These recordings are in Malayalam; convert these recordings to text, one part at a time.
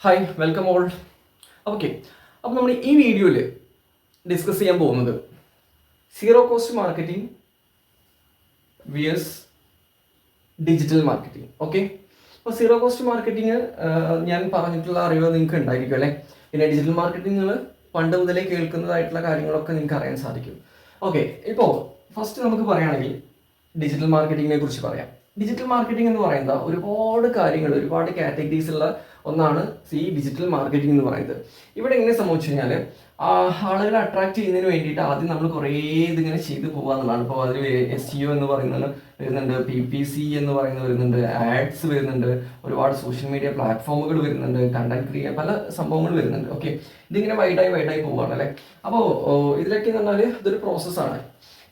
Hi welcome all. ഓക്കെ, അപ്പോൾ നമ്മൾ ഈ വീഡിയോയിൽ ഡിസ്കസ് ചെയ്യാൻ പോകുന്നത് zero cost marketing versus digital marketing. Okay, അപ്പോൾ സീറോ കോസ്റ്റ് മാർക്കറ്റിംഗ് ഞാൻ പറഞ്ഞിട്ടുള്ള അറിവ് നിങ്ങൾക്ക് ഉണ്ടായിരിക്കും അല്ലേ. പിന്നെ ഡിജിറ്റൽ മാർക്കറ്റിംഗ് നിങ്ങൾ പണ്ട് മുതലേ കേൾക്കുന്നതായിട്ടുള്ള കാര്യങ്ങളൊക്കെ നിങ്ങൾക്ക് അറിയാൻ സാധിക്കും. ഓക്കെ, ഇപ്പോൾ ഫസ്റ്റ് നമുക്ക് പറയുകയാണെങ്കിൽ ഡിജിറ്റൽ മാർക്കറ്റിങ്ങിനെ കുറിച്ച് പറയാം. ഡിജിറ്റൽ മാർക്കറ്റിംഗ് എന്ന് പറയുന്നത് ഒരുപാട് കാര്യങ്ങൾ, ഒരുപാട് കാറ്റഗറീസ് ഉള്ള ഒന്നാണ് ഈ ഡിജിറ്റൽ മാർക്കറ്റിംഗ് എന്ന് പറയുന്നത്. ഇവിടെ എങ്ങനെ സംഭവിച്ചു കഴിഞ്ഞാൽ ആളുകളെ അട്രാക്ട് ചെയ്യുന്നതിന് വേണ്ടിയിട്ട് ആദ്യം നമ്മൾ കുറേ ഇതിങ്ങനെ ചെയ്ത് പോകുക എന്നുള്ളതാണ്. ഇപ്പോൾ അതിൽ SEO എന്ന് പറയുന്നത് വരുന്നുണ്ട്, PPC എന്ന് പറയുന്നത് വരുന്നുണ്ട്, ആഡ്സ് വരുന്നുണ്ട്, ഒരുപാട് സോഷ്യൽ മീഡിയ പ്ലാറ്റ്ഫോമുകൾ വരുന്നുണ്ട്, കണ്ടന്റ് പല സംഭവങ്ങൾ വരുന്നുണ്ട്. ഓക്കെ, ഇതിങ്ങനെ വൈഡായി പോവുകയാണ് അല്ലേ. അപ്പോൾ ഇതിലൊക്കെ എന്ന് പറഞ്ഞാൽ ഇതൊരു പ്രോസസ്സാണ്.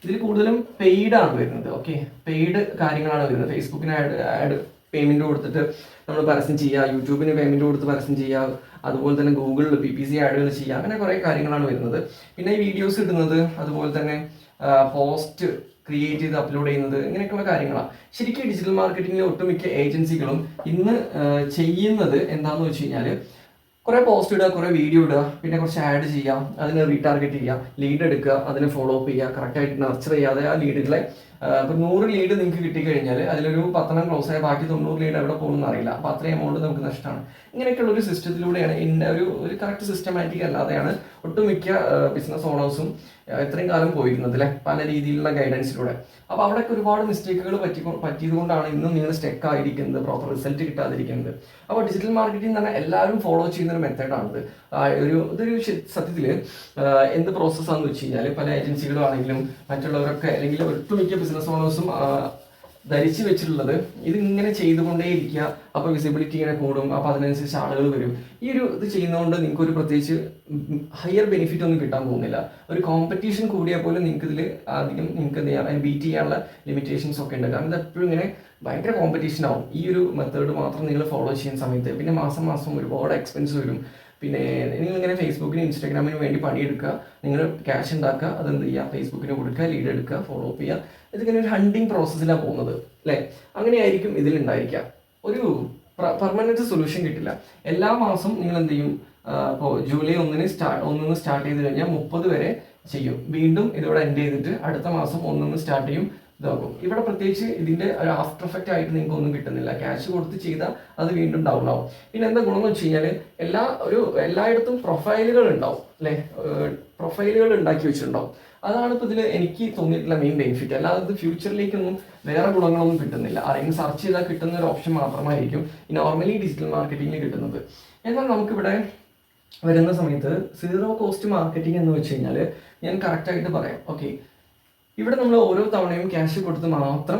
ഇതിൽ കൂടുതലും പെയ്ഡാണ് വരുന്നത്. ഓക്കെ, പെയ്ഡ് കാര്യങ്ങളാണ് വരുന്നത്. ഫേസ്ബുക്കിന് ആഡ് പേയ്മെൻറ്റ് കൊടുത്തിട്ട് നമ്മൾ പരസ്യം ചെയ്യുക, യൂട്യൂബിന് പേയ്മെൻറ്റ് കൊടുത്ത് പരസ്യം ചെയ്യുക, അതുപോലെ തന്നെ ഗൂഗിളിൽ PPC ആഡുകൾ ചെയ്യുക, അങ്ങനെ കുറേ കാര്യങ്ങളാണ് വരുന്നത്. പിന്നെ ഈ വീഡിയോസ് ഇടുന്നത്, അതുപോലെ തന്നെ പോസ്റ്റ് ക്രിയേറ്റ് ചെയ്ത് അപ്ലോഡ് ചെയ്യുന്നത്, ഇങ്ങനെയൊക്കെയുള്ള കാര്യങ്ങളാണ്. ശരിക്കും ഡിജിറ്റൽ മാർക്കറ്റിംഗിലെ ഒട്ടുമിക്ക ഏജൻസികളും ഇന്ന് ചെയ്യുന്നത് എന്താണെന്ന് വെച്ച് കഴിഞ്ഞാൽ കുറേ പോസ്റ്റ് ഇടുക, കുറേ വീഡിയോ ഇടുക, പിന്നെ കുറച്ച് ആഡ് ചെയ്യുക, അതിനെ റീടാർഗറ്റ് ചെയ്യുക, ലീഡ് എടുക്കുക, അതിനെ ഫോളോ അപ്പ് ചെയ്യുക, കറക്റ്റായിട്ട് നർച്ചർ ചെയ്യാതെ ആ ലീഡുകളെ ഇപ്പോൾ 100 ലീഡ് നിങ്ങൾക്ക് കിട്ടിക്കഴിഞ്ഞാൽ അതിലൊരു 10 ക്ലോസ് ആയ ബാക്കി 90 ലീഡ് എവിടെ പോകുമെന്ന് അറിയില്ല. അപ്പോൾ അത്രയും എമൗണ്ട് നമുക്ക് നഷ്ടമാണ്. ഇങ്ങനെയൊക്കെയുള്ള ഒരു സിസ്റ്റത്തിലൂടെയാണ് ഇതിൻ്റെ ഒരു കറക്റ്റ് സിസ്റ്റമാറ്റിക് അല്ലാതെയാണ് ഒട്ടുമിക്ക ബിസിനസ് ഓണേഴ്സും ഇത്രയും കാലം പോയിരുന്നത് അല്ലേ, പല രീതിയിലുള്ള ഗൈഡൻസിലൂടെ. അപ്പോൾ അവിടെയൊക്കെ ഒരുപാട് മിസ്റ്റേക്കുകൾ പറ്റിയത് കൊണ്ടാണ് ഇന്നും നിങ്ങൾ സ്റ്റെക്ക് ആയിരിക്കുന്നത്, പ്രോപ്പർ റിസൾട്ട് കിട്ടാതിരിക്കുന്നത്. അപ്പോൾ ഡിജിറ്റൽ മാർക്കറ്റിംഗ് എന്ന് പറഞ്ഞാൽ എല്ലാവരും ഫോളോ ചെയ്യുന്ന ഒരു മെത്തേഡാണിത്. ഇതൊരു സത്യത്തിൽ എന്ത് പ്രോസസ്സാണെന്ന് വെച്ച് കഴിഞ്ഞാൽ പല ഏജൻസികളും ആണെങ്കിലും മറ്റുള്ളവരൊക്കെ അല്ലെങ്കിൽ ഒട്ടുമിക്ക ബിസിനസ് ഓണേഴ്സും ധരിച്ചു വെച്ചിട്ടുള്ളത് ഇതിങ്ങനെ ചെയ്തുകൊണ്ടേയിരിക്കുക, അപ്പോൾ വിസിബിലിറ്റി ഇങ്ങനെ കൂടും, അപ്പോൾ അതിനനുസരിച്ച് ആളുകൾ വരും. ഈ ഇത് ചെയ്യുന്നതുകൊണ്ട് നിങ്ങൾക്ക് ഒരു പ്രത്യേകിച്ച് ഹയർ ബെനിഫിറ്റ് ഒന്നും കിട്ടാൻ പോകുന്നില്ല. ഒരു കോമ്പറ്റീഷൻ കൂടിയാൽ പോലും നിങ്ങൾക്ക് ഇതിൽ അധികം നിങ്ങൾക്ക് എന്ത് ചെയ്യാം, ബീറ്റ് ചെയ്യാനുള്ള ലിമിറ്റേഷൻസ് ഒക്കെ ഉണ്ട്. കാരണം ഇത് എപ്പോഴും ഇങ്ങനെ ഭയങ്കര കോമ്പറ്റീഷൻ ആവും ഈ ഒരു മെത്തേഡ് മാത്രം നിങ്ങൾ ഫോളോ ചെയ്യുന്ന സമയത്ത്. പിന്നെ മാസം ഒരുപാട് എക്സ്പെൻസ് വരും. പിന്നെ നിങ്ങളിങ്ങനെ ഫേസ്ബുക്കിനും ഇൻസ്റ്റാഗ്രാമിനും വേണ്ടി പണിയെടുക്കുക, നിങ്ങൾ ക്യാഷ് ഉണ്ടാക്കുക, അതെന്ത് ചെയ്യുക, ഫേസ്ബുക്കിന് കൊടുക്കുക, ലീഡ് എടുക്കുക, ഫോളോ അപ്പ് ചെയ്യുക. ഇതിങ്ങനെ ഒരു ഹണ്ടിങ് പ്രോസസ്സിലാണ് പോകുന്നത് അല്ലേ. അങ്ങനെയായിരിക്കും ഇതിലുണ്ടായിരിക്കുക. ഒരു പെർമനൻറ്റ് സൊല്യൂഷൻ കിട്ടില്ല. എല്ലാ മാസം നിങ്ങൾ എന്ത് ചെയ്യും, ഇപ്പോൾ ജൂലൈ 1 സ്റ്റാർട്ട് ചെയ്ത് കഴിഞ്ഞാൽ 30 വരെ ചെയ്യും. വീണ്ടും ഇതിവിടെ എൻഡ് ചെയ്തിട്ട് അടുത്ത മാസം 1 സ്റ്റാർട്ട് ചെയ്യും, ഇതാകും. ഇവിടെ പ്രത്യേകിച്ച് ഇതിൻ്റെ ഒരു ആഫ്റ്റർ എഫക്റ്റ് ആയിട്ട് നിങ്ങൾക്ക് ഒന്നും കിട്ടുന്നില്ല. ക്യാഷ് കൊടുത്ത് ചെയ്താൽ അത് വീണ്ടും ഡൗൺ ആവും. പിന്നെ എന്താ ഗുണമെന്ന് വെച്ച് കഴിഞ്ഞാൽ എല്ലായിടത്തും പ്രൊഫൈലുകൾ ഉണ്ടാവും അല്ലേ, പ്രൊഫൈലുകൾ ഉണ്ടാക്കി വെച്ചിട്ടുണ്ടാവും. അതാണ് ഇപ്പോൾ ഇതിൽ എനിക്ക് തോന്നിയിട്ടുള്ള മെയിൻ ബെനിഫിറ്റ്. അല്ലാതെ ഇത് ഫ്യൂച്ചറിലേക്കൊന്നും വേറെ ഗുണങ്ങളൊന്നും കിട്ടുന്നില്ല. ആരെങ്കിലും സെർച്ച് ചെയ്താൽ കിട്ടുന്ന ഒരു ഓപ്ഷൻ മാത്രമായിരിക്കും ഈ നോർമലി ഡിജിറ്റൽ മാർക്കറ്റിംഗിൽ കിട്ടുന്നത്. എന്നാൽ നമുക്കിവിടെ വരുന്ന സമയത്ത് സീറോ കോസ്റ്റ് മാർക്കറ്റിംഗ് എന്ന് വെച്ച് കഴിഞ്ഞാൽ ഞാൻ കറക്റ്റായിട്ട് പറയാം. ഓക്കെ, ഇവിടെ നമ്മൾ ഓരോ തവണയും ക്യാഷ് കൊടുത്ത് മാത്രം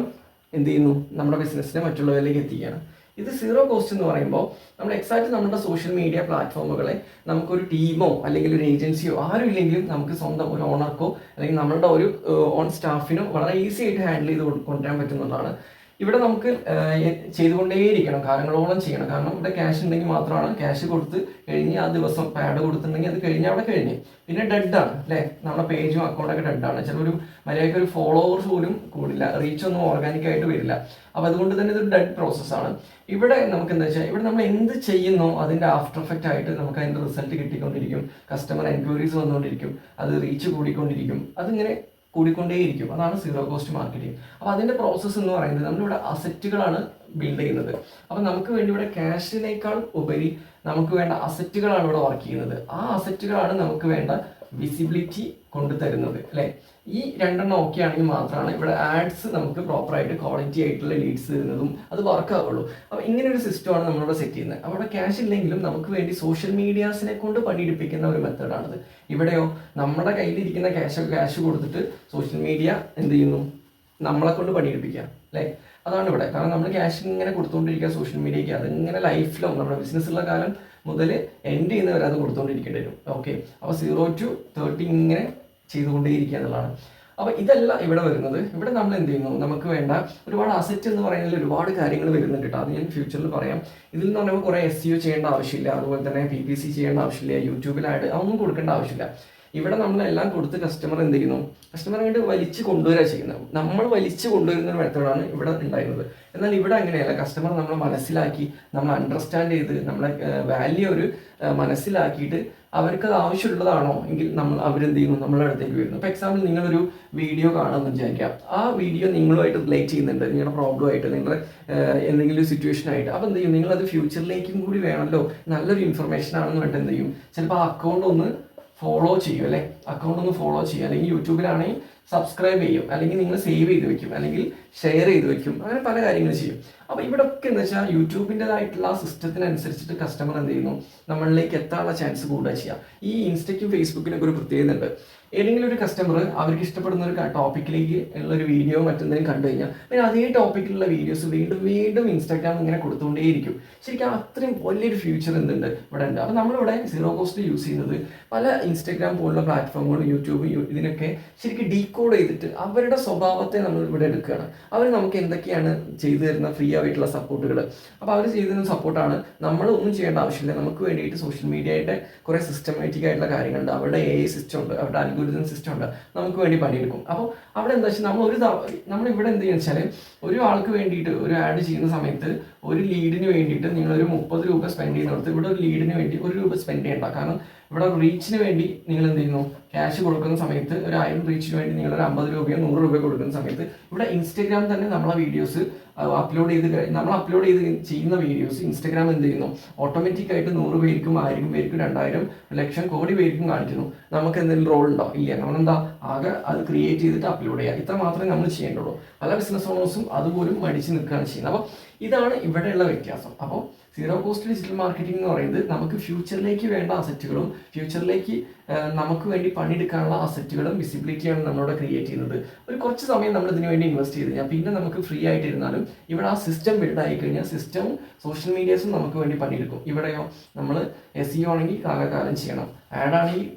എന്ത് ചെയ്യുന്നു, നമ്മുടെ ബിസിനസ്സിനെ മറ്റുള്ളവരിലേക്ക് എത്തിക്കുകയാണ്. ഇത് സീറോ കോസ്റ്റ് എന്ന് പറയുമ്പോൾ നമ്മൾ എക്സാക്റ്റ് നമ്മുടെ സോഷ്യൽ മീഡിയ പ്ലാറ്റ്ഫോമുകളെ നമുക്കൊരു ടീമോ അല്ലെങ്കിൽ ഒരു ഏജൻസിയോ ആരും ഇല്ലെങ്കിലും നമുക്ക് സ്വന്തം ഒരു ഓണർക്കോ അല്ലെങ്കിൽ നമ്മളുടെ ഒരു ഓൺ സ്റ്റാഫിനോ വളരെ ഈസി ആയിട്ട് ഹാൻഡിൽ ചെയ്ത് കൊണ്ടുവരാൻ പറ്റുന്നതാണ്. ഇവിടെ നമുക്ക് ചെയ്തുകൊണ്ടേയിരിക്കണം, കാലങ്ങളോളം ചെയ്യണം. കാരണം ഇവിടെ ക്യാഷ് ഉണ്ടെങ്കിൽ മാത്രമാണ്, ക്യാഷ് കൊടുത്ത് കഴിഞ്ഞ് ആ ദിവസം പാഡ് കൊടുത്തിട്ടുണ്ടെങ്കിൽ അത് കഴിഞ്ഞ് അവിടെ കഴിഞ്ഞ് പിന്നെ ഡെഡാണ് അല്ലേ. നമ്മുടെ പേജും അക്കൗണ്ടൊക്കെ ഡെഡാണ്. ചിലപ്പോൾ മര്യാദയ്ക്ക് ഒരു ഫോളോവേഴ്സ് പോലും കൂടില്ല, റീച്ചൊന്നും ഓർഗാനിക്കായിട്ട് വരില്ല. അപ്പോൾ അതുകൊണ്ട് തന്നെ ഇതൊരു ഡെഡ് പ്രോസസ്സാണ്. ഇവിടെ നമുക്ക് എന്താ വെച്ചാൽ ഇവിടെ നമ്മൾ എന്ത് ചെയ്യുന്നോ അതിൻ്റെ ആഫ്റ്റർ എഫക്റ്റ് ആയിട്ട് നമുക്ക് അതിൻ്റെ റിസൾട്ട് കിട്ടിക്കൊണ്ടിരിക്കും, കസ്റ്റമർ എൻക്വയറീസ് വന്നുകൊണ്ടിരിക്കും, അത് റീച്ച് കൂടിക്കൊണ്ടിരിക്കും, അതിങ്ങനെ കൂടിക്കൊണ്ടേയിരിക്കും. അതാണ് സീറോ കോസ്റ്റ് മാർക്കറ്റിംഗ്. അപ്പോൾ അതിൻ്റെ പ്രോസസ്സ് എന്ന് പറയുന്നത് നമ്മളിവിടെ അസറ്റുകളാണ് ബിൽഡ് ചെയ്യുന്നത്. അപ്പോൾ നമുക്ക് വേണ്ടി ഇവിടെ ക്യാഷിനേക്കാൾ ഉപരി നമുക്ക് വേണ്ട അസറ്റുകളാണ് ഇവിടെ വർക്ക് ചെയ്യുന്നത്. ആ അസറ്റുകളാണ് നമുക്ക് വേണ്ട വിസിബിലിറ്റി കൊണ്ടുതരുന്നത് അല്ലേ. ഈ 2 ഓക്കെ ആണെങ്കിൽ മാത്രമാണ് ഇവിടെ ആഡ്സ് നമുക്ക് പ്രോപ്പറായിട്ട് ക്വാളിറ്റി ആയിട്ടുള്ള ലീഡ്സ് തരുന്നതും അത് വർക്ക് ആവുള്ളൂ. അപ്പോൾ ഇങ്ങനെ ഒരു സിസ്റ്റമാണ് നമ്മളിവിടെ സെറ്റ് ചെയ്യുന്നത്. അവിടെ ക്യാഷ് ഇല്ലെങ്കിലും നമുക്ക് വേണ്ടി സോഷ്യൽ മീഡിയാസിനെ കൊണ്ട് പണിയെടുപ്പിക്കുന്ന ഒരു മെത്തേഡാണിത്. ഇവിടെയോ നമ്മുടെ കയ്യിലിരിക്കുന്ന ക്യാഷ് കൊടുത്തിട്ട് സോഷ്യൽ മീഡിയ എന്ത് ചെയ്യുന്നു, നമ്മളെ കൊണ്ട് പണിയെടുപ്പിക്കുക അല്ലേ. അതാണ് ഇവിടെ. കാരണം നമ്മൾ ക്യാഷ് ഇങ്ങനെ കൊടുത്തുകൊണ്ടിരിക്കുക സോഷ്യൽ മീഡിയയ്ക്ക്. അതിങ്ങനെ ലൈഫിലും നമ്മുടെ ബിസിനസ്സുള്ള കാലം മുതൽ എൻഡ് ചെയ്യുന്നവരെ അത് കൊടുത്തുകൊണ്ടിരിക്കേണ്ടി വരും. ഓക്കെ, അപ്പോൾ 0 to 30 ഇങ്ങനെ ചെയ്തുകൊണ്ടേയിരിക്കുക എന്നുള്ളതാണ്. അപ്പോൾ ഇതല്ല ഇവിടെ വരുന്നത്. ഇവിടെ നമ്മൾ എന്ത് ചെയ്യുന്നു, നമുക്ക് വേണ്ട ഒരുപാട് അസറ്റ് എന്ന് പറയുന്നതിൽ ഒരുപാട് കാര്യങ്ങൾ വരുന്നുണ്ട് കേട്ടോ. അത് ഞാൻ ഫ്യൂച്ചറിൽ പറയാം. ഇതിൽ നിന്ന് പറയുമ്പോൾ കുറേ SEO ചെയ്യേണ്ട ആവശ്യമില്ല, അതുപോലെ തന്നെ PPC ചെയ്യേണ്ട ആവശ്യമില്ല, യൂട്യൂബിലായിട്ട് അതൊന്നും കൊടുക്കേണ്ട ആവശ്യമില്ല. ഇവിടെ നമ്മളെല്ലാം കൊടുത്ത് കസ്റ്റമർ എന്ത് ചെയ്യുന്നു, കസ്റ്റമർ അങ്ങോട്ട് വലിച്ചു കൊണ്ടുവരിക ചെയ്യുന്നത്. നമ്മൾ വലിച്ചു കൊണ്ടുവരുന്ന ഒരു മെത്തേഡാണ് ഇവിടെ ഉണ്ടായിരുന്നത്. എന്നാൽ ഇവിടെ അങ്ങനെയല്ല. കസ്റ്റമർ നമ്മളെ മനസ്സിലാക്കി, നമ്മൾ അണ്ടർസ്റ്റാൻഡ് ചെയ്ത്, നമ്മളെ വാല്യൂ ഒരു മനസ്സിലാക്കിയിട്ട് അവർക്കത് ആവശ്യമുള്ളതാണോ എങ്കിൽ അവരെന്ത് ചെയ്യുന്നു, നമ്മളുടെ അടുത്തേക്ക് വരുന്നു. ഇപ്പോൾ എക്സാമ്പിൾ നിങ്ങളൊരു വീഡിയോ കാണുമെന്ന് വിചാരിക്കാം. ആ വീഡിയോ നിങ്ങളുമായിട്ട് റിലേറ്റ് ചെയ്യുന്നുണ്ട്, നിങ്ങളുടെ പ്രോബ്ലമായിട്ട്, നിങ്ങളുടെ എന്തെങ്കിലും ഒരു സിറ്റുവേഷൻ ആയിട്ട്. അപ്പോൾ എന്ത് ചെയ്യും, നിങ്ങളത് ഫ്യൂച്ചറിലേക്കും കൂടി വേണമല്ലോ, നല്ലൊരു ഇൻഫർമേഷൻ ആണെന്ന് പറഞ്ഞിട്ട് എന്ത് ചെയ്യും, ചിലപ്പോൾ ആ അക്കൗണ്ട് ഒന്ന് ഫോളോ ചെയ്യും, അല്ലെ, അക്കൗണ്ട് ഒന്ന് ഫോളോ ചെയ്യും, അല്ലെങ്കിൽ യൂട്യൂബിലാണെങ്കിൽ സബ്സ്ക്രൈബ് ചെയ്യും, അല്ലെങ്കിൽ നിങ്ങൾ സേവ് ചെയ്ത് വെക്കും, അല്ലെങ്കിൽ ഷെയർ ചെയ്ത് വെക്കും, അങ്ങനെ പല കാര്യങ്ങൾ ചെയ്യും. അപ്പോൾ ഇവിടെ ഒക്കെ എന്ന് വെച്ചാൽ യൂട്യൂബിൻ്റെതായിട്ടുള്ള സിസ്റ്റത്തിനനുസരിച്ചിട്ട് കസ്റ്റമർ എന്ത് ചെയ്യുന്നു, നമ്മളിലേക്ക് എത്താനുള്ള ചാൻസ് കൂടുക ചെയ്യാം. ഈ ഇൻസ്റ്റയ്ക്കും ഫേസ്ബുക്കിനൊക്കെ ഒരു പ്രത്യേകത ഉണ്ട്. ഏതെങ്കിലും ഒരു കസ്റ്റമർ അവർക്ക് ഇഷ്ടപ്പെടുന്ന ഒരു ടോപ്പിക്കിലേക്ക് ഉള്ളൊരു വീഡിയോ മറ്റെന്തെങ്കിലും കണ്ടു കഴിഞ്ഞാൽ പിന്നെ അതേ ടോപ്പിക്കിലുള്ള വീഡിയോസ് വീണ്ടും വീണ്ടും ഇൻസ്റ്റാഗ്രാം ഇങ്ങനെ കൊടുത്തുകൊണ്ടേയിരിക്കും. ശരിക്കും അത്രയും വലിയൊരു ഫ്യൂച്ചർ എന്തുണ്ട് ഇവിടെ ഉണ്ട്. അപ്പോൾ നമ്മളിവിടെ സീറോ കോസ്റ്റ് യൂസ് ചെയ്യുന്നത് പല ഇൻസ്റ്റാഗ്രാം പോലുള്ള പ്ലാറ്റ്ഫോമുകൾ, യൂട്യൂബ്, ഇതിനൊക്കെ ശരിക്കും ഡീകോഡ് ചെയ്തിട്ട് അവരുടെ സ്വഭാവത്തെ നമ്മൾ ഇവിടെ എടുക്കുകയാണ്. അവർ നമുക്ക് എന്തൊക്കെയാണ് ചെയ്തു തരുന്ന ഫ്രീ ആയിട്ടുള്ള സപ്പോർട്ടുകൾ, അപ്പോൾ അവർ ചെയ്തു തരുന്ന സപ്പോർട്ടാണ്. നമ്മളൊന്നും ചെയ്യേണ്ട ആവശ്യമില്ല. നമുക്ക് വേണ്ടിയിട്ട് സോഷ്യൽ മീഡിയയുടെ കുറേ സിസ്റ്റമാറ്റിക് ആയിട്ടുള്ള കാര്യങ്ങളുണ്ട്. അവരുടെ AI സിസ്റ്റം ഉണ്ട്, അവരുടെ അൽഗോരിതം സിസ്റ്റം ഉണ്ട്, നമുക്ക് വേണ്ടി പണിയെടുക്കും. അപ്പോൾ അവിടെ എന്താ വെച്ചാൽ നമ്മളിവിടെ എന്ത് ചെയ്യുക വെച്ചാൽ, ഒരു ആൾക്ക് വേണ്ടിയിട്ട് ഒരു ആഡ് ചെയ്യുന്ന സമയത്ത് ഒരു ലീഡിന് വേണ്ടിയിട്ട് നിങ്ങളൊരു 30 രൂപ സ്പെൻഡ് ചെയ്യുന്നിടത്ത് ഇവിടെ ഒരു ലീഡിന് വേണ്ടി 1 രൂപ സ്പെൻഡ് ചെയ്യേണ്ട. കാരണം ഇവിടെ റീച്ചിന് വേണ്ടി നിങ്ങൾ എന്ത് ചെയ്യുന്നു, ക്യാഷ് കൊടുക്കുന്ന സമയത്ത് ഒരു 1000 റീച്ചിന് വേണ്ടി നിങ്ങളൊരു 50 രൂപയോ 100 രൂപയോ കൊടുക്കുന്ന സമയത്ത് ഇവിടെ ഇൻസ്റ്റഗ്രാം തന്നെ നമ്മളെ വീഡിയോസ് അപ്ലോഡ് ചെയ്ത് നമ്മൾ അപ്ലോഡ് ചെയ്ത് ചെയ്യുന്ന വീഡിയോസ് ഇൻസ്റ്റഗ്രാം എന്ത് ചെയ്യുന്നു, ഓട്ടോമാറ്റിക് ആയിട്ട് 100 പേർക്കും 1000 പേർക്കും 2000 ലക്ഷം കോടി പേർക്കും കാണിക്കുന്നു. നമുക്ക് എന്തെങ്കിലും റോൾ ഉണ്ടോ? ഇല്ല. നമ്മളെന്താ ആകെ അത് ക്രിയേറ്റ് ചെയ്തിട്ട് അപ്ലോഡ് ചെയ്യുക, ഇത്ര മാത്രമേ നമ്മൾ ചെയ്യേണ്ടുള്ളൂ. പല ബിസിനസ് ഓണേഴ്സും അതുപോലും മടിച്ച് നിൽക്കുകയാണ് ചെയ്യുന്നത്. അപ്പോൾ ഇതാണ് ഇവിടെയുള്ള വ്യത്യാസം. അപ്പോൾ സീറോ കോസ്റ്റ് ഡിജിറ്റൽ മാർക്കറ്റിംഗ് എന്ന് പറയുന്നത് നമുക്ക് ഫ്യൂച്ചറിലേക്ക് വേണ്ട അസറ്റുകളും ഫ്യൂച്ചറിലേക്ക് നമുക്ക് വേണ്ടി പണിയെടുക്കാനുള്ള അസറ്റുകളും വിസിബിലിറ്റിയാണ് നമ്മളിവിടെ ക്രിയേറ്റ് ചെയ്യുന്നത്. ഒരു കുറച്ച് സമയം നമ്മൾ ഇതിനു വേണ്ടി ഇൻവെസ്റ്റ് ചെയ്ത് കഴിഞ്ഞാൽ പിന്നെ നമുക്ക് ഫ്രീ ആയിട്ടിരുന്നാലും ഇവിടെ ആ സിസ്റ്റം ബിൽഡ് ആയി കഴിഞ്ഞാൽ സിസ്റ്റവും സോഷ്യൽ മീഡിയാസും നമുക്ക് വേണ്ടി പണിയെടുക്കും. ഇവിടെയോ നമ്മൾ SEO ആണെങ്കിൽ കാലകാലം ചെയ്യണം, ആഡാണെങ്കിൽ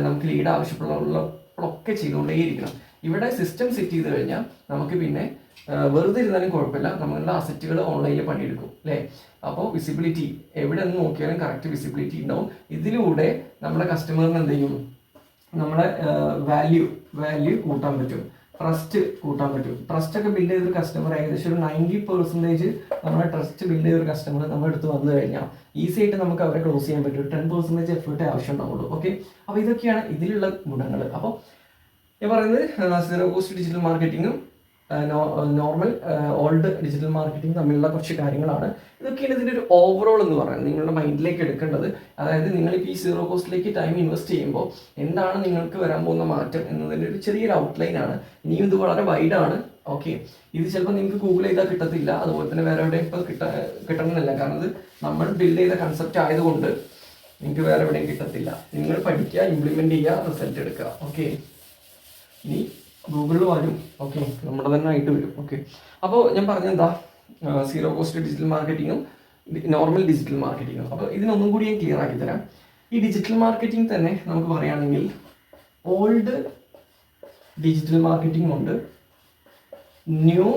നമുക്ക് ലീഡ് ആവശ്യമുള്ളതൊക്കെ ചെയ്തുകൊണ്ടേയിരിക്കണം. ഇവിടെ സിസ്റ്റം സെറ്റ് ചെയ്ത് കഴിഞ്ഞാൽ നമുക്ക് പിന്നെ വെറുതെ ഇരുന്നാലും കുഴപ്പമില്ല, നമ്മളുടെ അസറ്റുകൾ ഓൺലൈനിൽ പണിയെടുക്കും, അല്ലേ. അപ്പോൾ വിസിബിലിറ്റി എവിടെ നിന്ന് നോക്കിയാലും കറക്റ്റ് വിസിബിലിറ്റി ഉണ്ടാവും. ഇതിലൂടെ നമ്മുടെ കസ്റ്റമറിന് എന്ത് ചെയ്യും, നമ്മുടെ വാല്യൂ കൂട്ടാൻ പറ്റും, ട്രസ്റ്റ് കൂട്ടാൻ പറ്റും. ട്രസ്റ്റ് ഒക്കെ ബിൽഡ് ചെയ്തൊരു കസ്റ്റമർ ഏകദേശം ഒരു 90% നമ്മുടെ ട്രസ്റ്റ് ബിൽഡ് ചെയ്തൊരു കസ്റ്റമർ നമ്മുടെ അടുത്ത് വന്നു കഴിഞ്ഞാൽ ഈസി ആയിട്ട് നമുക്ക് അവരെ ക്ലോസ് ചെയ്യാൻ പറ്റും. 10% എഫേർട്ടേ ആവശ്യം ഉണ്ടാവുള്ളൂ. ഓക്കെ, അപ്പോൾ ഇതൊക്കെയാണ് ഇതിലുള്ള ഗുണങ്ങൾ. അപ്പോൾ ഞാൻ പറയുന്നത് സീറോ കോസ്റ്റ് ഡിജിറ്റൽ മാർക്കറ്റിങ്ങും നോർമൽ ഓൾഡ് ഡിജിറ്റൽ മാർക്കറ്റിംഗ് തമ്മിലുള്ള കുറച്ച് കാര്യങ്ങളാണ്. ഇതൊക്കെയാണ് ഇതിൻ്റെ ഒരു ഓവറോൾ എന്ന് പറയുന്നത്, നിങ്ങളുടെ മൈൻഡിലേക്ക് എടുക്കേണ്ടത്. അതായത് നിങ്ങളിപ്പോൾ ഈ സീറോ കോസ്റ്റിലേക്ക് ടൈം ഇൻവെസ്റ്റ് ചെയ്യുമ്പോൾ എന്താണ് നിങ്ങൾക്ക് വരാൻ പോകുന്ന മാറ്റം എന്നതിൻ്റെ ഒരു ചെറിയൊരു ഔട്ട്ലൈനാണ്. ഇനിയും ഇത് വളരെ വൈഡാണ്. ഓക്കെ, ഇത് ചിലപ്പോൾ നിങ്ങൾക്ക് ഗൂഗിൾ ചെയ്താൽ കിട്ടത്തില്ല, അതുപോലെ തന്നെ വേറെ എവിടെയും ഇപ്പോൾ കിട്ടണമെന്നില്ല. കാരണം ഇത് നമ്മൾ ബിൽഡ് ചെയ്ത കൺസെപ്റ്റ് ആയതുകൊണ്ട് നിങ്ങൾക്ക് വേറെ എവിടെയും കിട്ടത്തില്ല. നിങ്ങൾ പഠിക്കുക, ഇംപ്ലിമെൻറ്റ് ചെയ്യുക, റിസൾട്ട് എടുക്കുക. ഓക്കെ, ഇനി ഗൂഗിളിൽ വരും. ഓക്കെ, നമ്മുടെ തന്നെ ആയിട്ട് വരും. ഓക്കെ, അപ്പോൾ ഞാൻ പറഞ്ഞെന്താ, സീറോ കോസ്റ്റ് ഡിജിറ്റൽ മാർക്കറ്റിങ്ങും നോർമൽ ഡിജിറ്റൽ മാർക്കറ്റിങ്ങും. അപ്പോൾ ഇതിനൊന്നും കൂടി ഞാൻ ക്ലിയർ ആക്കി തരാം. ഈ ഡിജിറ്റൽ മാർക്കറ്റിംഗ് തന്നെ നമുക്ക് പറയുകയാണെങ്കിൽ ഓൾഡ് ഡിജിറ്റൽ മാർക്കറ്റിംഗ് ഉണ്ട്, ന്യൂ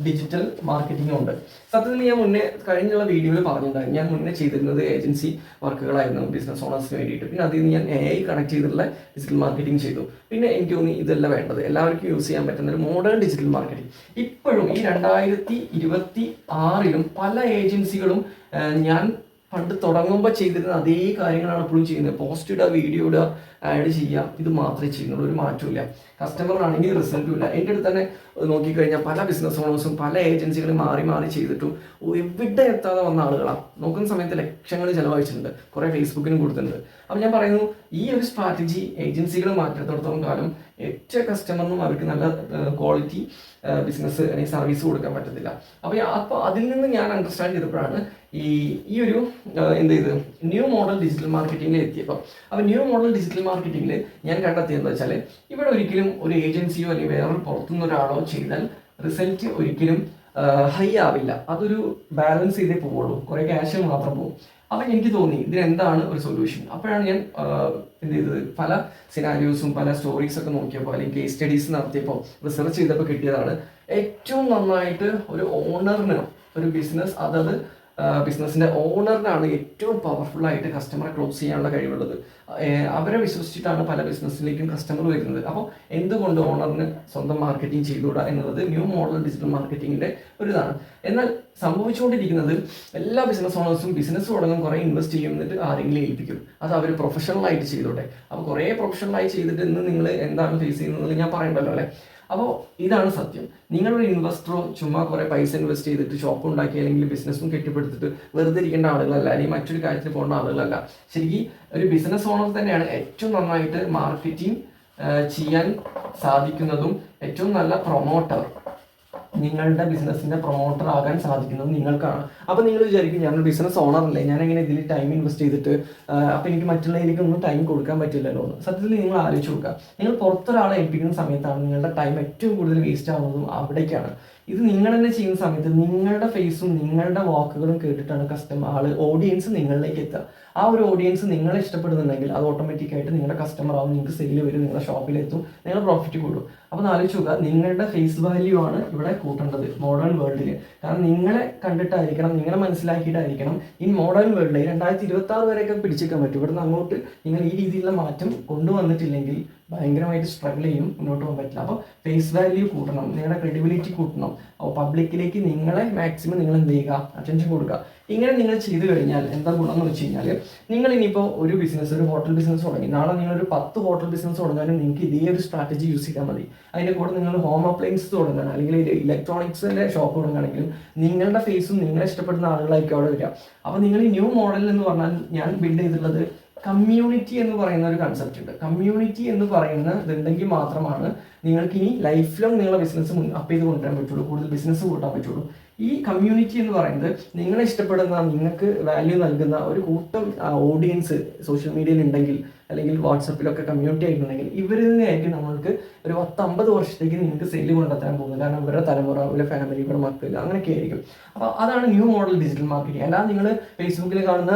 ഡിജിറ്റൽ മാർക്കറ്റിംഗ് ഉണ്ട്. സത്യത്തിൽ ഞാൻ മുന്നേ കഴിഞ്ഞുള്ള വീഡിയോയിൽ പറഞ്ഞിട്ടുണ്ടായിരുന്നു, ഞാൻ മുന്നേ ചെയ്തിരുന്നത് ഏജൻസി വർക്കുകളായിരുന്നു ബിസിനസ് ഓണേഴ്സിന് വേണ്ടിയിട്ട്. പിന്നെ അതിൽ നിന്ന് ഞാൻ AI കണക്ട് ചെയ്തിട്ടുള്ള ഡിജിറ്റൽ മാർക്കറ്റിംഗ് ചെയ്തു. പിന്നെ എനിക്ക് തോന്നി ഇതല്ല വേണ്ടത്, എല്ലാവർക്കും യൂസ് ചെയ്യാൻ പറ്റുന്ന ഒരു മോഡേൺ ഡിജിറ്റൽ മാർക്കറ്റിംഗ്. ഇപ്പോഴും ഈ 2026 പല ഏജൻസികളും ഞാൻ പണ്ട് തുടങ്ങുമ്പോൾ ചെയ്തിരുന്ന അതേ കാര്യങ്ങളാണ് എപ്പോഴും ചെയ്യുന്നത്. പോസ്റ്റ് ഇടുക, വീഡിയോ ഇടുക, ആഡ് ചെയ്യുക, ഇത് മാത്രമേ ചെയ്യുന്നുള്ളൂ. ഒരു മാറ്റമില്ല. കസ്റ്റമറിനാണെങ്കിൽ റിസൾട്ടും ഇല്ല. എൻ്റെ അടുത്ത് തന്നെ നോക്കിക്കഴിഞ്ഞാൽ പല ബിസിനസ് ഓണേഴ്സും പല ഏജൻസികളും മാറി മാറി ചെയ്തിട്ടു എവിടെ എത്താതെ വന്ന ആളുകളാണ്. നോക്കുന്ന സമയത്ത് ലക്ഷങ്ങൾ ചിലവഴിച്ചിട്ടുണ്ട്, കുറേ ഫേസ്ബുക്കിനും കൊടുത്തിട്ടുണ്ട്. അപ്പോൾ ഞാൻ പറയുന്നു, ഈ ഒരു സ്ട്രാറ്റജി ഏജൻസികൾ മാറ്റിടത്തോളം കാലം ഏറ്റവും കസ്റ്റമറിനും അവർക്ക് നല്ല ക്വാളിറ്റി ബിസിനസ് അല്ലെങ്കിൽ സർവീസ് കൊടുക്കാൻ പറ്റത്തില്ല. അപ്പോൾ അതിൽ നിന്ന് ഞാൻ അണ്ടർസ്റ്റാൻഡ് ചെയ്തപ്പോഴാണ് ഈ ഒരു എന്ത് ചെയ്ത് ന്യൂ മോഡൽ ഡിജിറ്റൽ മാർക്കറ്റിംഗിൽ എത്തിയപ്പോൾ. അപ്പോൾ ന്യൂ മോഡൽ ഡിജിറ്റൽ മാർക്കറ്റിംഗിൽ ഞാൻ കണ്ടെത്തിയെന്ന് വെച്ചാൽ ഇവിടെ ഒരിക്കലും ഒരു ഏജൻസിയോ അല്ലെങ്കിൽ വേറെ പുറത്തുനിന്ന് ഒരാളോ ചെയ്താൽ റിസൾട്ട് ഒരിക്കലും ഹൈ ആവില്ല. അതൊരു ബാലൻസ് ചെയ്തേ പോവുള്ളൂ, കുറേ ക്യാഷ് മാത്രം പോകും. അപ്പം എനിക്ക് തോന്നി ഇതിനെന്താണ് ഒരു സൊല്യൂഷൻ. അപ്പോഴാണ് ഞാൻ എന്ത് ചെയ്തത്, പല സിനാരിയോസും പല സ്റ്റോറീസൊക്കെ നോക്കിയപ്പോൾ അല്ലെങ്കിൽ കേസ് സ്റ്റഡീസ് നടത്തിയപ്പോൾ റിസർച്ച് ചെയ്തപ്പോൾ കിട്ടിയതാണ് ഏറ്റവും നന്നായിട്ട് ഒരു ഓണറിന് ഒരു ബിസിനസ് അതത് ബിസിനസ്സിൻ്റെ ഓണറിനാണ് ഏറ്റവും പവർഫുള്ളായിട്ട് കസ്റ്റമറെ ക്ലോസ് ചെയ്യാനുള്ള കഴിവുള്ളത്. അവരെ വിശ്വസിച്ചിട്ടാണ് പല ബിസിനസ്സിലേക്കും കസ്റ്റമർ വരുന്നത്. അപ്പോൾ എന്തുകൊണ്ട് ഓണറിന് സ്വന്തം മാർക്കറ്റിംഗ് ചെയ്തുകൂടാ എന്നുള്ളത് ന്യൂ മോഡൽ ഡിജിറ്റൽ മാർക്കറ്റിങ്ങിൻ്റെ ഒരു ഇതാണ്. എന്നാൽ സംഭവിച്ചുകൊണ്ടിരിക്കുന്നത് എല്ലാ ബിസിനസ് ഓണേഴ്സും ബിസിനസ് തുടങ്ങും, കുറേ ഇൻവെസ്റ്റ് ചെയ്യും, എന്നിട്ട് ആരെങ്കിലും ഏൽപ്പിക്കും. അത് അവർ പ്രൊഫഷണലായിട്ട് ചെയ്തോട്ടെ. അപ്പോൾ കുറേ പ്രൊഫഷണലായി ചെയ്തിട്ട് ഇന്ന് നിങ്ങൾ എന്താണ് ഫേസ് ചെയ്യുന്നത് ഞാൻ പറയണ്ടല്ലോ അല്ലേ. അപ്പോൾ ഇതാണ് സത്യം. നിങ്ങളൊരു ഇൻവെസ്റ്ററോ ചുമ്മാ കുറേ പൈസ ഇൻവെസ്റ്റ് ചെയ്തിട്ട് ഷോപ്പ് ഉണ്ടാക്കി അല്ലെങ്കിൽ ബിസിനസ്സും കെട്ടിപ്പടുത്തിട്ട് വെറുതെ ഇരിക്കേണ്ട ആളുകളല്ല, അല്ലെങ്കിൽ മറ്റൊരു കാര്യത്തിൽ പോകേണ്ട ആളുകളല്ല. ശരിക്കും ഒരു ബിസിനസ് ഓണർ തന്നെയാണ് ഏറ്റവും നന്നായിട്ട് മാർക്കറ്റിംഗ് ചെയ്യാൻ സാധിക്കുന്നതും ഏറ്റവും നല്ല പ്രൊമോട്ടർ, നിങ്ങളുടെ ബിസിനസ്സിന്റെ പ്രൊമോട്ടർ ആകാൻ സാധിക്കുന്നത് നിങ്ങൾക്കാണ്. അപ്പോൾ നിങ്ങൾ വിചാരിക്കും ഞാനൊരു ബിസിനസ് ഓണർ അല്ലേ, ഞാൻ എങ്ങനെ ഇതിൽ ടൈം ഇൻവെസ്റ്റ് ചെയ്തിട്ട് അപ്പോൾ എനിക്ക് മറ്റുള്ളതിലേക്ക് ഒന്നും ടൈം കൊടുക്കാൻ പറ്റില്ലല്ലോ എന്ന്. സത്യത്തിൽ നിങ്ങൾ ആലോചിച്ച് നോക്കുക, നിങ്ങൾ പുറത്തൊരാളെ ഏൽപ്പിക്കുന്ന സമയത്താണ് നിങ്ങളുടെ ടൈം ഏറ്റവും കൂടുതൽ വേസ്റ്റ് ആവുന്നതും അവിടേക്കാണ്. ഇത് നിങ്ങൾ തന്നെ ചെയ്യുന്ന സമയത്ത് നിങ്ങളുടെ ഫേസും നിങ്ങളുടെ വാക്കുകളും കേട്ടിട്ടാണ് ഓഡിയൻസ് നിങ്ങളിലേക്ക് എത്തുക. ആ ഒരു ഓഡിയൻസ് നിങ്ങളെ ഇഷ്ടപ്പെടുന്നുണ്ടെങ്കിൽ അത് ഓട്ടോമാറ്റിക്കായിട്ട് നിങ്ങളുടെ കസ്റ്റമർ ആവും, നിങ്ങൾക്ക് സെയിൽ വരും, നിങ്ങളുടെ ഷോപ്പിലെത്തും, നിങ്ങൾ പ്രോഫിറ്റ് കൂടും. അപ്പോൾ ആലോചിച്ച് നോക്കുക, നിങ്ങളുടെ ഫേസ് വാല്യൂ ആണ് ഇവിടെ കൂട്ടേണ്ടത് മോഡേൺ വേൾഡിൽ. കാരണം നിങ്ങളെ കണ്ടിട്ടായിരിക്കണം, നിങ്ങളെ മനസ്സിലാക്കിയിട്ടായിരിക്കണം ഈ മോഡേൺ വേൾഡിൽ 2026 വരെയൊക്കെ പിടിച്ചേക്കാൻ പറ്റും. ഇവിടുന്ന് അങ്ങോട്ട് നിങ്ങൾ ഈ രീതിയിലുള്ള മാറ്റം കൊണ്ടുവന്നിട്ടില്ലെങ്കിൽ ഭയങ്കരമായിട്ട് സ്ട്രഗിൾ ചെയ്യും, മുന്നോട്ട് പോകാൻ പറ്റില്ല. അപ്പോൾ ഫേസ് വാല്യൂ കൂട്ടണം, നിങ്ങളുടെ ക്രെഡിബിലിറ്റി കൂട്ടണം. അപ്പോൾ പബ്ലിക്കിലേക്ക് നിങ്ങളെ മാക്സിമം നിങ്ങൾ എന്ത് ചെയ്യുക, അറ്റൻഷൻ കൊടുക്കുക. ഇങ്ങനെ നിങ്ങൾ ചെയ്തു കഴിഞ്ഞാൽ എന്താ ഗുണം എന്ന് വെച്ച് കഴിഞ്ഞാൽ, നിങ്ങൾ ഇനിയിപ്പോൾ ഒരു ഹോട്ടൽ ബിസിനസ് തുടങ്ങി, നാളെ നിങ്ങളൊരു 10 ഹോട്ടൽ ബിസിനസ് തുടങ്ങാനും നിങ്ങൾക്ക് ഇതേ ഒരു സ്ട്രാറ്റജി യൂസ് ചെയ്താൽ മതി. അതിൻ്റെ കൂടെ നിങ്ങൾ ഹോം അപ്ലയൻസ് തുടങ്ങുകയാണ് അല്ലെങ്കിൽ ഇലക്ട്രോണിക്സിൻ്റെ ഷോപ്പ് തുടങ്ങുകയാണെങ്കിലും നിങ്ങളുടെ ഫേസും നിങ്ങളെ ഇഷ്ടപ്പെടുന്ന ആളുകളായിരിക്കും അവിടെ വരിക. അപ്പോൾ നിങ്ങൾ ഈ ന്യൂ മോഡൽ എന്ന് പറഞ്ഞാൽ ഞാൻ ബിൽഡ് ചെയ്തിട്ടുള്ളത് കമ്മ്യൂണിറ്റി എന്ന് പറയുന്ന ഒരു കൺസെപ്റ്റ് ഉണ്ട്. കമ്മ്യൂണിറ്റി എന്ന് പറയുന്ന ഇതുണ്ടെങ്കിൽ മാത്രമാണ് നിങ്ങൾക്ക് ഇനി ലൈഫ് ലോങ് നിങ്ങളുടെ ബിസിനസ് അപ്പ് ചെയ്ത് കൊണ്ടുവരാൻ പറ്റുള്ളൂ, കൂടുതൽ ബിസിനസ് കൂട്ടാൻ പറ്റുള്ളൂ. ഈ കമ്മ്യൂണിറ്റി എന്ന് പറയുന്നത് നിങ്ങളെ ഇഷ്ടപ്പെടുന്ന, നിങ്ങൾക്ക് വാല്യൂ നൽകുന്ന ഒരു കൂട്ടം ഓഡിയൻസ് സോഷ്യൽ മീഡിയയിൽ ഉണ്ടെങ്കിൽ അല്ലെങ്കിൽ വാട്സപ്പിലൊക്കെ കമ്മ്യൂണിറ്റി ആയിട്ടുണ്ടെങ്കിൽ ഇവരിൽ നിന്നായിരിക്കും നമ്മൾക്ക് ഒരു 10-50 വർഷത്തേക്ക് നിങ്ങൾക്ക് സെയിൽ കൊണ്ടെത്താൻ പോകുന്നത്. കാരണം ഇവരുടെ തലമുറ, ഇവരുടെ ഫാമിലി, ഇവരുടെ മക്കൾ, അങ്ങനെയൊക്കെ ആയിരിക്കും. അപ്പോൾ അതാണ് ന്യൂ മോഡൽ ഡിജിറ്റൽ മാർക്കറ്റിംഗ്. അല്ലാതെ നിങ്ങൾ ഫേസ്ബുക്കിൽ കാണുന്ന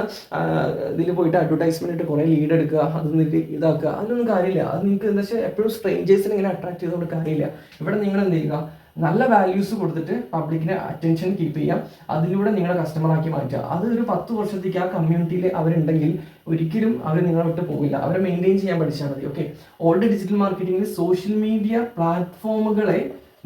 ഇതിൽ പോയിട്ട് അഡ്വർടൈസ്മെന്റ് ഇട്ട് കുറേ ലീഡ് എടുക്കുക, അത് നിന്നിട്ട് ഇതാക്കുക, അതിനൊന്നും കാര്യമില്ല. അത് നിങ്ങൾക്ക് എന്താ വെച്ചാൽ എപ്പോഴും സ്ട്രേഞ്ചേഴ്സിനെ ഇങ്ങനെ അട്രാക്ട് ചെയ്തുകൊണ്ട് കാര്യമില്ല. ഇവിടെ നിങ്ങൾ എന്ത് ചെയ്യുക, നല്ല വാല്യൂസ് കൊടുത്തിട്ട് പബ്ലിക്കിനെ അറ്റൻഷൻ കീപ്പ് ചെയ്യാം, അതിലൂടെ നിങ്ങളെ കസ്റ്റമറാക്കി മാറ്റുക. അത് ഒരു 10 വർഷത്തേക്ക് ആ കമ്മ്യൂണിറ്റിയിൽ അവരുണ്ടെങ്കിൽ ഒരിക്കലും അവർ നിങ്ങളെ വിട്ട് പോകില്ല. അവരെ മെയിൻറ്റെയിൻ ചെയ്യാൻ പഠിച്ചാൽ മതി. ഓക്കെ, ഓൾറെഡി ഡിജിറ്റൽ മാർക്കറ്റിംഗിൽ സോഷ്യൽ മീഡിയ പ്ലാറ്റ്ഫോമുകളെ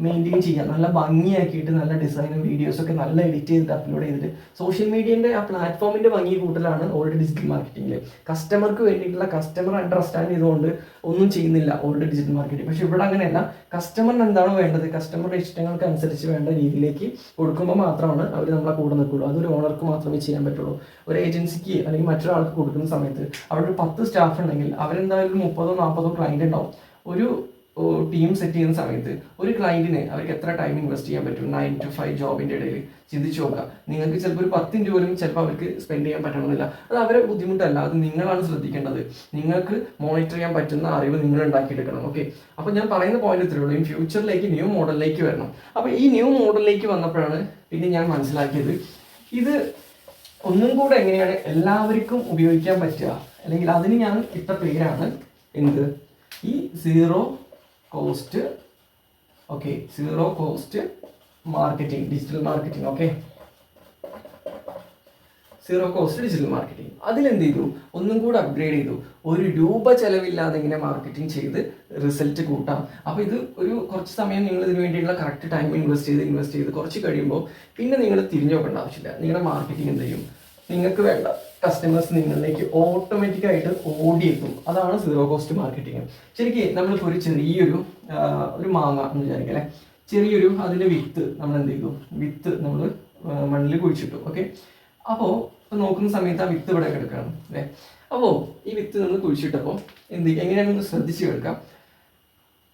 മെയിൻറ്റെയിൻ ചെയ്യാം, നല്ല ഭംഗിയാക്കിയിട്ട് നല്ല ഡിസൈനും വീഡിയോസൊക്കെ നല്ല എഡിറ്റ് ചെയ്തിട്ട് അപ്ലോഡ് ചെയ്തിട്ട് സോഷ്യൽ മീഡിയൻ്റെ ആ പ്ലാറ്റ്ഫോമിൻ്റെ ഭംഗി കൂട്ടലാണ് ഓൾറെഡി ഡിജിറ്റൽ മാർക്കറ്റിംഗിൽ. കസ്റ്റമർക്ക് വേണ്ടിയിട്ടുള്ള കസ്റ്റമർ അണ്ടർസ്റ്റാൻഡ് ചെയ്തുകൊണ്ട് ഒന്നും ചെയ്യുന്നില്ല ഓൾറെഡി ഡിജിറ്റൽ മാർക്കറ്റിംഗ്. പക്ഷേ ഇവിടെ അങ്ങനെയല്ല, കസ്റ്റമറിന് എന്താണോ വേണ്ടത്, കസ്റ്റമറുടെ ഇഷ്ടങ്ങൾക്ക് അനുസരിച്ച് വേണ്ട രീതിയിലേക്ക് കൊടുക്കുമ്പോൾ മാത്രമാണ് അവർ നമ്മളെ കൂടെ നിൽക്കുള്ളൂ. അതൊരു ഓണർക്ക് മാത്രമേ ചെയ്യാൻ പറ്റുള്ളൂ. ഒരു ഏജൻസിക്ക് അല്ലെങ്കിൽ മറ്റൊരാൾക്ക് കൊടുക്കുന്ന സമയത്ത് അവിടെ ഒരു 10 സ്റ്റാഫ് ഉണ്ടെങ്കിൽ അവരെന്തായാലും 30-40 ക്ലയൻറ്റ് ഉണ്ടാവും. ഒരു ടീം സെറ്റ് ചെയ്യുന്ന സമയത്ത് ഒരു ക്ലയൻറ്റിന് അവർക്ക് എത്ര ടൈം ഇൻവെസ്റ്റ് ചെയ്യാൻ പറ്റും 9 to 5 ജോബിൻ്റെ ഇടയിൽ ചിന്തിച്ച് നോക്കുക. നിങ്ങൾക്ക് ചിലപ്പോൾ ഒരു 10 മിനിറ്റ് പോലും ചിലപ്പോൾ അവർക്ക് സ്പെൻഡ് ചെയ്യാൻ പറ്റണമെന്നില്ല. അത് അവരെ ബുദ്ധിമുട്ടല്ല, അത് നിങ്ങളാണ് ശ്രദ്ധിക്കേണ്ടത്. നിങ്ങൾക്ക് മോണിറ്റർ ചെയ്യാൻ പറ്റുന്ന അറിവ് നിങ്ങൾ ഉണ്ടാക്കിയെടുക്കണം. ഓക്കെ, അപ്പോൾ ഞാൻ പറയുന്ന പോയിന്റ് ഇത്രയേ ഉള്ളൂ. ഈ ഫ്യൂച്ചറിലേക്ക് ന്യൂ മോഡലിലേക്ക് വരണം. അപ്പോൾ ഈ ന്യൂ മോഡലിലേക്ക് വന്നപ്പോഴാണ് പിന്നെ ഞാൻ മനസ്സിലാക്കിയത് ഇത് ഒന്നും കൂടെ എങ്ങനെയാണ് എല്ലാവർക്കും ഉപയോഗിക്കാൻ പറ്റുക, അല്ലെങ്കിൽ അതിന് ഞാൻ ഇട്ട പേരാണ് എന്ത്, ഈ zero cost marketing, digital marketing. Okay, zero cost digital marketing. അതിലെന്ത് ചെയ്തു, ഒന്നും കൂടെ അപ്ഗ്രേഡ് ചെയ്തു. ₹1 ചെലവില്ലാതെ ഇങ്ങനെ മാർക്കറ്റിംഗ് ചെയ്ത് റിസൾട്ട് കൂട്ടാം. അപ്പോൾ ഇത് ഒരു കുറച്ച് സമയം നിങ്ങൾ ഇതിന് വേണ്ടിയുള്ള കറക്റ്റ് ടൈം ഇൻവെസ്റ്റ് ചെയ്ത് കുറച്ച് കഴിയുമ്പോൾ പിന്നെ നിങ്ങൾ തിരിഞ്ഞു നോക്കേണ്ട ആവശ്യമില്ല. നിങ്ങളുടെ മാർക്കറ്റിംഗ് എന്ത് ചെയ്യും, നിങ്ങൾക്ക് വേണ്ട കസ്റ്റമേഴ്സ് നിങ്ങളിലേക്ക് ഓട്ടോമാറ്റിക്കായിട്ട് ഓടിയെത്തും. അതാണ് സീറോ കോസ്റ്റ് മാർക്കറ്റിംഗ്. ശരിക്കും നമ്മളിപ്പോൾ ഒരു ചെറിയൊരു മാങ്ങ എന്ന് വിചാരിക്കാം അല്ലേ, ചെറിയൊരു അതിൻ്റെ വിത്ത് നമ്മൾ എന്ത് ചെയ്തു, വിത്ത് നമ്മൾ മണ്ണിൽ കുഴിച്ചിട്ടു. ഓക്കെ, അപ്പോൾ നോക്കുന്ന സമയത്ത് ആ വിത്ത് ഇവിടെ കിടക്കുകയാണ് അല്ലേ. അപ്പോൾ ഈ വിത്ത് നമ്മൾ കുഴിച്ചിട്ടപ്പോൾ എങ്ങനെയാണെന്ന് ശ്രദ്ധിച്ച് കേൾക്കാം.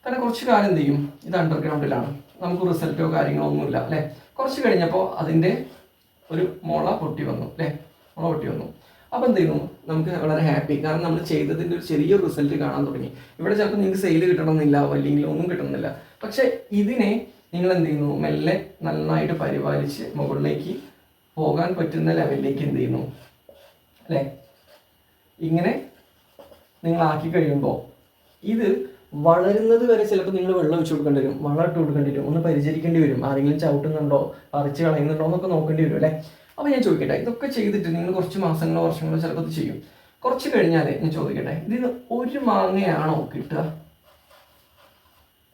കാരണം കുറച്ച് കാലം എന്ത് ചെയ്യും, ഇത് അണ്ടർഗ്രൗണ്ടിലാണ്, നമുക്ക് റിസൾട്ടോ കാര്യങ്ങളോ ഒന്നുമില്ല അല്ലേ. കുറച്ച് കഴിഞ്ഞപ്പോൾ അതിൻ്റെ ഒരു മുള പൊട്ടി വന്നു അല്ലേ, അപ്പോൾ എന്ത് ചെയ്യുന്നു, നമുക്ക് വളരെ ഹാപ്പി, കാരണം നമ്മൾ ചെയ്തതിൻ്റെ ഒരു ചെറിയൊരു റിസൾട്ട് കാണാൻ തുടങ്ങി. ഇവിടെ ചിലപ്പോൾ നിങ്ങൾക്ക് സെയിൽ കിട്ടണമെന്നില്ല, അല്ലെങ്കിൽ ഒന്നും കിട്ടണമെന്നില്ല. പക്ഷേ ഇതിനെ നിങ്ങൾ എന്ത് ചെയ്യുന്നു, മെല്ലെ നന്നായിട്ട് പരിപാലിച്ച് മുകളിലേക്ക് പോകാൻ പറ്റുന്ന ലെവലിലേക്ക് എന്ത് ചെയ്യുന്നു അല്ലേ. ഇങ്ങനെ നിങ്ങളാക്കി കഴിയുമ്പോൾ ഇത് വളരുന്നത് വരെ ചിലപ്പോൾ നിങ്ങൾ വെള്ളം ഒഴിച്ചു കൊടുക്കേണ്ടി വരും, വളം ഇട്ട് കൊടുക്കേണ്ടി വരും, ഒന്ന് പരിചരിക്കേണ്ടി വരും, ആരെങ്കിലും ചവിട്ടുന്നുണ്ടോ പറിച്ച് കളയുന്നുണ്ടോ എന്നൊക്കെ നോക്കേണ്ടി വരും അല്ലേ. അപ്പോൾ ഞാൻ ചോദിക്കട്ടെ, ഇതൊക്കെ ചെയ്തിട്ട് നിങ്ങൾ കുറച്ച് മാസങ്ങളോ വർഷങ്ങളോ ചിലപ്പോൾ ഇത് ചെയ്യും. കുറച്ച് കഴിഞ്ഞാൽ ഞാൻ ചോദിക്കട്ടെ, ഇതിന് ഒരു മാങ്ങയാണോ കിട്ടുക?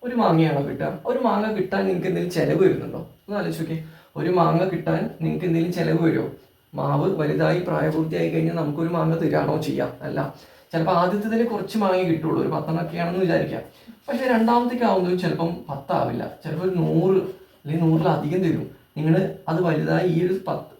ഒരു മാങ്ങയാണോ കിട്ടുക? ഒരു മാങ്ങ കിട്ടാൻ നിങ്ങൾക്ക് എന്തെങ്കിലും ചിലവ് വരുന്നുണ്ടോ? ഒന്ന് ആലോചിച്ച് നോക്കിയേ. ഒരു മാങ്ങ കിട്ടാൻ നിങ്ങൾക്ക് എന്തെങ്കിലും ചിലവ് വരുമോ? മാവ് വലുതായി പ്രായപൂർത്തിയായി കഴിഞ്ഞാൽ നമുക്കൊരു മാങ്ങ തരാണോ ചെയ്യാം? അല്ല. ചിലപ്പോൾ ആദ്യത്തേതിൽ കുറച്ച് മാങ്ങ കിട്ടുള്ളൂ, ഒരു 10 ആണെന്ന് വിചാരിക്കാം. പക്ഷേ രണ്ടാമത്തേക്ക് ആവുന്നതും ചിലപ്പം 10 ആവില്ല, ചിലപ്പോൾ ഒരു 100 അല്ലെങ്കിൽ 100-ലധികം തരും. നിങ്ങൾ അത് വലുതായി ഈ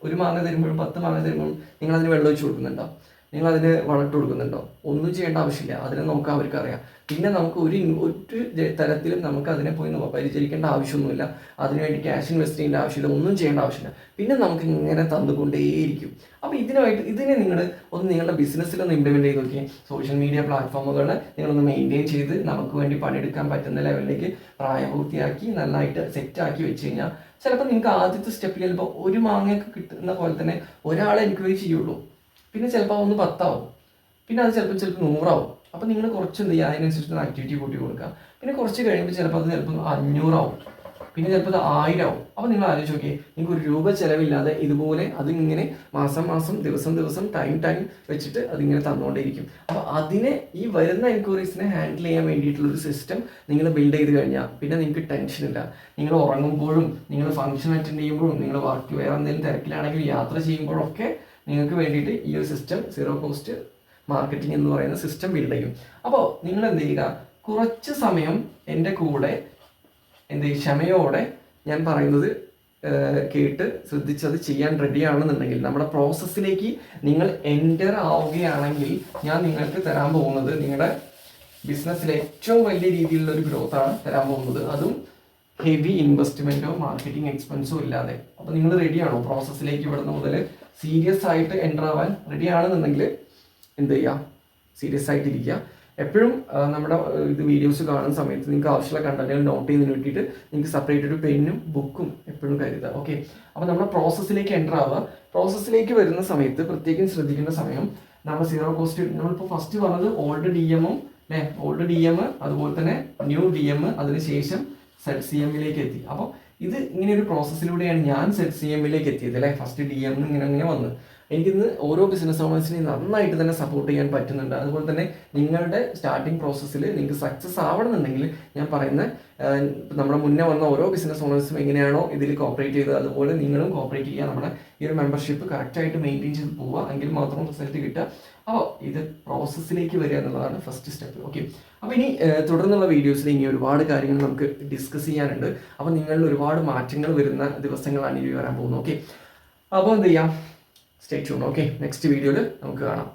ഒരു മാങ്ങ തരുമ്പോഴും 10 മാങ്ങ തരുമ്പോഴും നിങ്ങൾ അതിന് വെള്ളം ഒഴിച്ച് കൊടുക്കുന്നുണ്ടോ? നിങ്ങൾ അതിന് വളർട്ട് കൊടുക്കുന്നുണ്ടോ? ഒന്നും ചെയ്യേണ്ട ആവശ്യമില്ല, അതിനെ നോക്കാൻ അവർക്ക് അറിയാം. പിന്നെ നമുക്ക് ഒരു തരത്തിലും നമുക്ക് അതിനെ പോയി പരിചരിക്കേണ്ട ആവശ്യമൊന്നുമില്ല, അതിനുവേണ്ടി ക്യാഷ് ഇൻവെസ്റ്റ് ചെയ്യേണ്ട ആവശ്യമില്ല, ഒന്നും ചെയ്യേണ്ട ആവശ്യമില്ല. പിന്നെ നമുക്ക് ഇങ്ങനെ തന്നുകൊണ്ടേയിരിക്കും. അപ്പോൾ ഇതിനെ നിങ്ങൾ ഒന്ന് നിങ്ങളുടെ ബിസിനസ്സിലൊന്ന് ഇംപ്ലിമെൻറ്റ് ചെയ്ത് നോക്കിയാൽ, സോഷ്യൽ മീഡിയ പ്ലാറ്റ്ഫോമുകൾ നിങ്ങളൊന്ന് മെയിൻറ്റെയിൻ ചെയ്ത് നമുക്ക് വേണ്ടി പണിയെടുക്കാൻ പറ്റുന്ന ലെവലിലേക്ക് പ്രായപൂർത്തിയാക്കി നന്നായിട്ട് സെറ്റാക്കി വെച്ച് കഴിഞ്ഞാൽ ചിലപ്പോൾ നിങ്ങൾക്ക് ആദ്യത്തെ സ്റ്റെപ്പിൽ ചിലപ്പോൾ ഒരു മാങ്ങയൊക്കെ കിട്ടുന്ന പോലെ തന്നെ ഒരാളെ എൻകറേജ് ചെയ്യുള്ളൂ. പിന്നെ ചിലപ്പോൾ ഒന്ന് 10 ആവും, പിന്നെ അത് ചിലപ്പോൾ 100 ആവും. അപ്പോൾ നിങ്ങൾ കുറച്ച് എന്ത് ചെയ്യുക, അതിനനുസരിച്ച് ആക്ടിവിറ്റി കൂട്ടി കൊടുക്കുക. പിന്നെ കുറച്ച് കഴിയുമ്പോൾ ചിലപ്പോൾ 500 ആവും, പിന്നെ ചിലപ്പോൾ 1000 ആവും. അപ്പോൾ നിങ്ങൾ ആലോചിച്ച് നോക്കിയേ, നിങ്ങൾക്ക് ഒരു രൂപ ചിലവില്ലാതെ ഇതുപോലെ അതിങ്ങനെ മാസം ദിവസം ടൈം വെച്ചിട്ട് അതിങ്ങനെ തന്നുകൊണ്ടേയിരിക്കും. അപ്പോൾ അതിനെ ഈ വരുന്ന എൻക്വയറീസിനെ ഹാൻഡിൽ ചെയ്യാൻ വേണ്ടിയിട്ടുള്ളൊരു സിസ്റ്റം നിങ്ങൾ ബിൽഡ് ചെയ്ത് കഴിഞ്ഞാൽ പിന്നെ നിങ്ങൾക്ക് ടെൻഷനില്ല. നിങ്ങൾ ഉറങ്ങുമ്പോഴും, നിങ്ങൾ ഫംഗ്ഷൻ അറ്റൻഡ് ചെയ്യുമ്പോഴും, നിങ്ങൾ വർക്ക് വേറെ എന്തെങ്കിലും തിരക്കിലാണെങ്കിൽ യാത്ര ചെയ്യുമ്പോഴൊക്കെ നിങ്ങൾക്ക് വേണ്ടിയിട്ട് ഈ ഒരു സിസ്റ്റം, സീറോ കോസ്റ്റ് മാർക്കറ്റിംഗ് എന്ന് പറയുന്ന സിസ്റ്റം ബിൽഡ് ചെയ്യും. അപ്പോൾ നിങ്ങൾ എന്ത് ചെയ്യുക, കുറച്ച് സമയം എൻ്റെ കൂടെ ക്ഷമയോടെ ഞാൻ പറയുന്നത് കേട്ട് ശ്രദ്ധിച്ചത് ചെയ്യാൻ റെഡിയാണെന്നുണ്ടെങ്കിൽ, നമ്മുടെ പ്രോസസ്സിലേക്ക് നിങ്ങൾ എൻ്റർ ആവുകയാണെങ്കിൽ ഞാൻ നിങ്ങൾക്ക് തരാൻ പോകുന്നത് നിങ്ങളുടെ ബിസിനസ്സിലെ ഏറ്റവും വലിയ രീതിയിലുള്ള ഒരു ഗ്രോത്താണ് തരാൻ പോകുന്നത്. അതും ഹെവി ഇൻവെസ്റ്റ്മെൻറ്റോ മാർക്കറ്റിംഗ് എക്സ്പെൻസോ ഇല്ലാതെ. അപ്പോൾ നിങ്ങൾ റെഡിയാണോ പ്രോസസ്സിലേക്ക് ഇവിടുന്ന് മുതൽ സീരിയസ് ആയിട്ട് എൻ്റർ ആവാൻ? റെഡിയാണെന്നുണ്ടെങ്കിൽ എന്ത് ചെയ്യുക, സീരിയസ് ആയിട്ടിരിക്കുക. എപ്പോഴും നമ്മുടെ ഇത് വീഡിയോസ് കാണുന്ന സമയത്ത് നിങ്ങൾക്ക് ആവശ്യമുള്ള കണ്ടന്റുകൾ നോട്ട് ചെയ്ത് വേണ്ടിയിട്ട് നിങ്ങൾക്ക് സെപ്പറേറ്റ് ഒരു പെന്നും ബുക്കും എപ്പോഴും കരുതുക. ഓക്കെ, അപ്പോൾ നമ്മുടെ പ്രോസസ്സിലേക്ക് എൻ്റർ ആവുക. പ്രോസസ്സിലേക്ക് വരുന്ന സമയത്ത് പ്രത്യേകം ശ്രദ്ധിക്കേണ്ട സമയം, നമ്മൾ സീറോ കോസ്റ്റ്, നമ്മളിപ്പോൾ ഫസ്റ്റ് പറഞ്ഞത് ഓൾഡ് DM അല്ലേ, ഓൾഡ് DM, അതുപോലെ തന്നെ ന്യൂ DM, അതിനുശേഷം ZCM-ലേക്ക് എത്തി. അപ്പോൾ ഇത് ഇങ്ങനെ ഒരു പ്രോസസ്സിലൂടെയാണ് ഞാൻ ZCM-ലേക്ക് എത്തിയത് അല്ലേ. ഫസ്റ്റ് DM ഇങ്ങനെ വന്ന് എനിക്കിന്ന് ഓരോ ബിസിനസ് ഓണേഴ്സിനെയും നന്നായിട്ട് തന്നെ സപ്പോർട്ട് ചെയ്യാൻ പറ്റുന്നുണ്ട്. അതുപോലെ തന്നെ നിങ്ങളുടെ സ്റ്റാർട്ടിങ് പ്രോസസ്സിൽ നിങ്ങൾക്ക് സക്സസ് ആവണമെന്നുണ്ടെങ്കിൽ ഞാൻ പറയുന്ന നമ്മുടെ മുന്നേ വന്ന ഓരോ ബിസിനസ് ഓണേഴ്സും എങ്ങനെയാണോ ഇതിൽ കോപ്പറേറ്റ് ചെയ്തത് അതുപോലെ നിങ്ങളും കോപ്പറേറ്റ് ചെയ്യുക. നമ്മുടെ ഈ ഒരു മെമ്പർഷിപ്പ് കറക്റ്റായിട്ട് മെയിൻറ്റെയിൻ ചെയ്ത് പോവുക, എങ്കിൽ മാത്രം റിസൾട്ട് കിട്ടുക. അപ്പോൾ ഇത് പ്രോസസ്സിലേക്ക് വരിക എന്നുള്ളതാണ് ഫസ്റ്റ് സ്റ്റെപ്പ്. ഓക്കെ, അപ്പോൾ ഇനി തുടർന്നുള്ള വീഡിയോസിൽ ഇനി ഒരുപാട് കാര്യങ്ങൾ നമുക്ക് ഡിസ്കസ് ചെയ്യാനുണ്ട്. അപ്പോൾ നിങ്ങളിൽ ഒരുപാട് മാറ്റങ്ങൾ വരുന്ന ദിവസങ്ങളാണ് ഇനി വരാൻ പോകുന്നത്. ഓക്കെ, അപ്പോൾ എന്ത് ചെയ്യാം, സ്റ്റേ ട്യൂൺ. ഓക്കെ, നെക്സ്റ്റ് വീഡിയോയിൽ നമുക്ക് കാണാം.